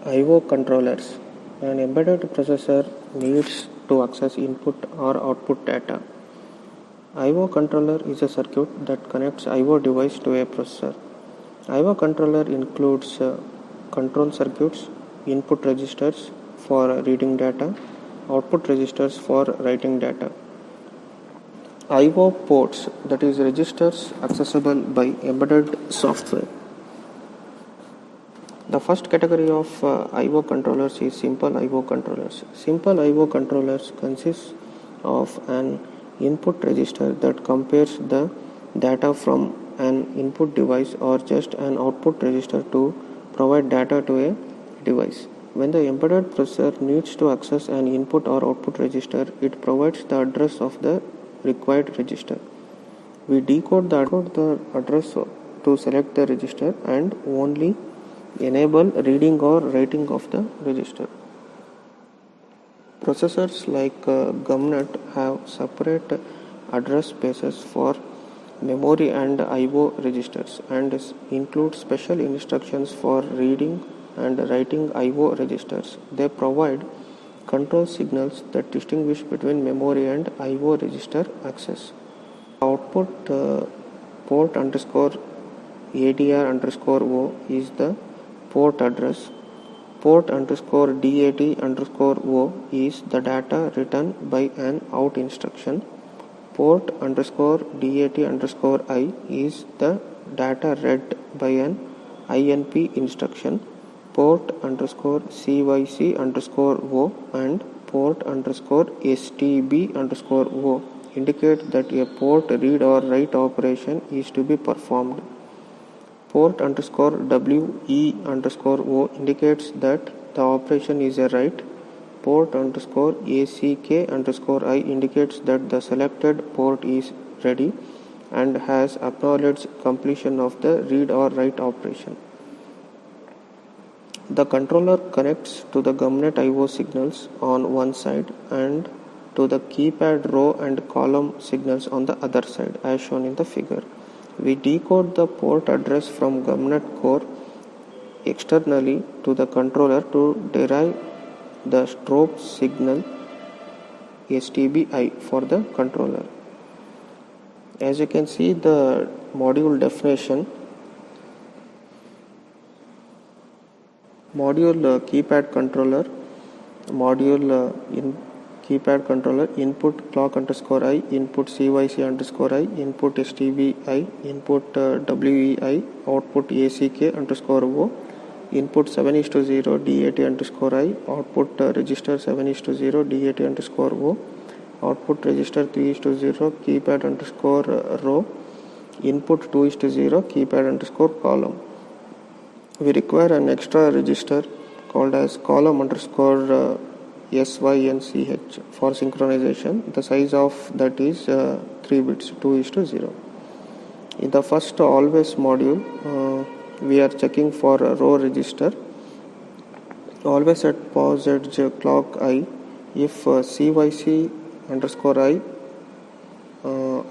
I/O controllers. An embedded processor needs to access input or output data. I/O controller is a circuit that connects I/O device to a processor. I/O controller includes control circuits, input registers for reading data, output registers for writing data. I/O ports, that is registers accessible by embedded software. The first category of I/O controllers is simple I/O controllers. Simple I/O controllers consist of an input register that compares the data from an input device or just an output register to provide data to a device. When the embedded processor needs to access an input or output register, it provides the address of the required register. We decode the address to select the register and only enable reading or writing of the register. Processors like Gumnet have separate address spaces for memory and I/O registers and include special instructions for reading and writing I/O registers. They provide control signals that distinguish between memory and I/O register access. Output port underscore ADR underscore O is the port address. Port underscore DAT underscore O is the data written by an out instruction. Port underscore DAT underscore I is the data read by an INP instruction. Port underscore CYC underscore O and port underscore STB underscore O indicate that a port read or write operation is to be performed. Port underscore WE underscore O indicates that the operation is a write. Port underscore ACK underscore I indicates that the selected port is ready and has acknowledged completion of the read or write operation. The controller connects to the Gumnet I/O signals on one side and to the keypad row and column signals on the other side, as shown in the figure. We decode the port address from Gumnet core externally to the controller to derive the strobe signal STBI for the controller. As you can see, the module definition, module keypad controller, module in keypad controller, input clock underscore I, input CYC underscore I, input STBI, input WEI, output ACK underscore O, input 7:0 DAT underscore I, output register 7:0 DAT underscore O, output register 3:0 keypad underscore row, input 2:0 keypad underscore column. We require an extra register called as column underscore SYNCH for synchronization. The size of that is 3 bits, 2:0. In the first always module, we are checking for a row register. Always at pause edge clock I, if CYC underscore I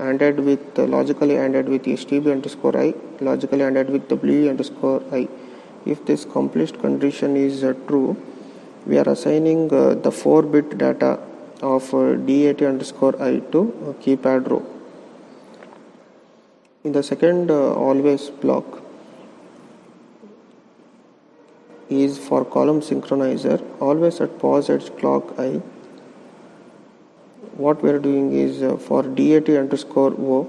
ANDed with logically ANDed with STB underscore I, logically ANDed with WE underscore I. If this complete condition is true, we are assigning the 4-bit data of DAT underscore I to keypad row. In the second always block is for column synchronizer. Always at pause edge clock I, what we are doing is for DAT underscore O,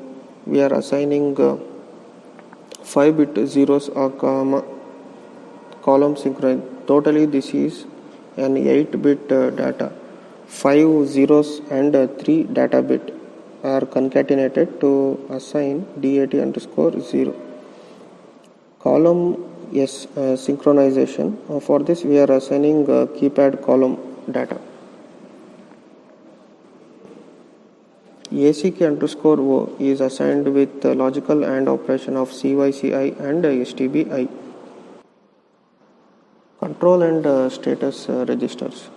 we are assigning 5-bit zeros or column synchronizer. Totally this is an 8-bit data. 5 zeros and 3 data bit are concatenated to assign DAT underscore 0. Column synchronization. For this we are assigning keypad column data. ACK underscore O is assigned with logical AND operation of CYCI and STBI. Control and status registers.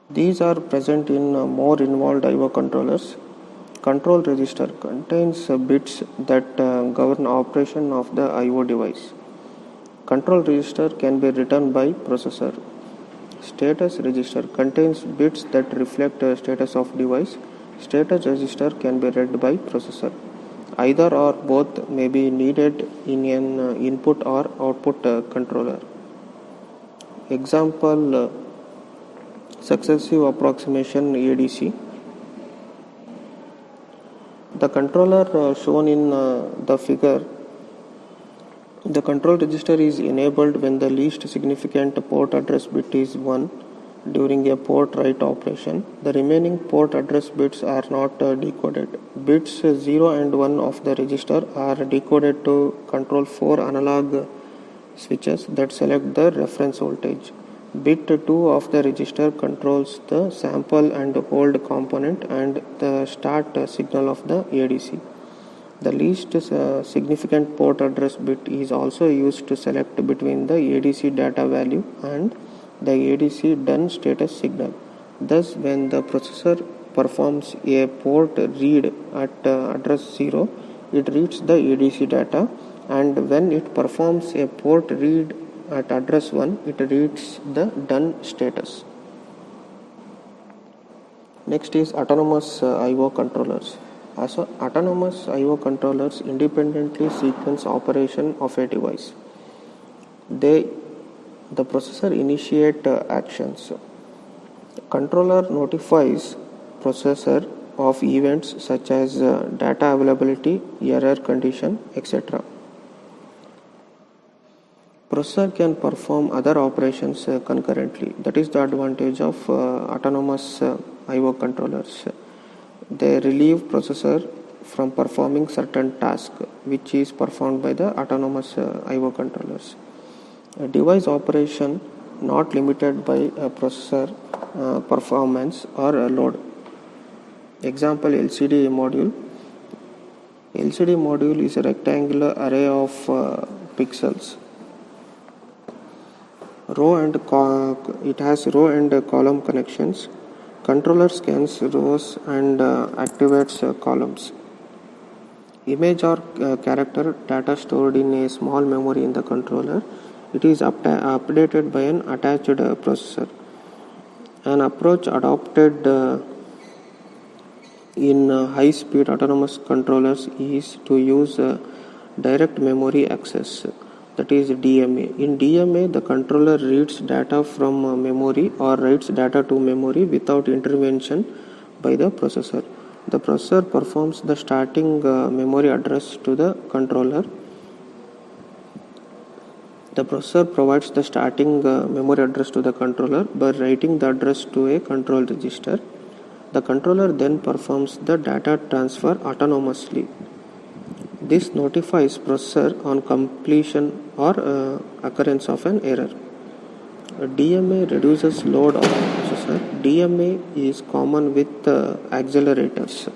These are present in more involved I/O controllers. Control register contains bits that govern operation of the I/O device. Control register can be written by processor. Status register contains bits that reflect status of device. Status register can be read by processor. Either or both may be needed in an input or output controller. Example, successive approximation ADC. The controller shown in the figure, the control register is enabled when the least significant port address bit is 1 during a port write operation. The remaining port address bits are not decoded. Bits 0 and 1 of the register are decoded to control 4 analog switches that select the reference voltage. Bit 2 of the register controls the sample and hold component and the start signal of the ADC. The least significant port address bit is also used to select between the ADC data value and the ADC done status signal. Thus, when the processor performs a port read at address 0, it reads the ADC data, and when it performs a port read at address 1, it reads the done status. Next is autonomous I/O controllers. Autonomous I/O controllers independently sequence operation of a device. The processor initiate actions. Controller notifies processor of events such as data availability, error condition, etc. Processor can perform other operations concurrently. That is the advantage of autonomous I/O controllers. They relieve processor from performing certain task which is performed by the autonomous I/O controllers. A device operation not limited by a processor performance or a load. Example, LCD module. LCD module is a rectangular array of pixels. It has row and column connections. Controller scans rows and activates columns. Image or character data stored in a small memory in the controller. It is updated by an attached processor. An approach adopted in high-speed autonomous controllers is to use direct memory access, that is DMA. In DMA, the controller reads data from memory or writes data to memory without intervention by the processor. The processor performs the starting memory address to the controller. The processor provides the starting memory address to the controller by writing the address to a control register. The controller then performs the data transfer autonomously. This notifies processor on completion or occurrence of an error. DMA reduces load on the processor. DMA is common with accelerators.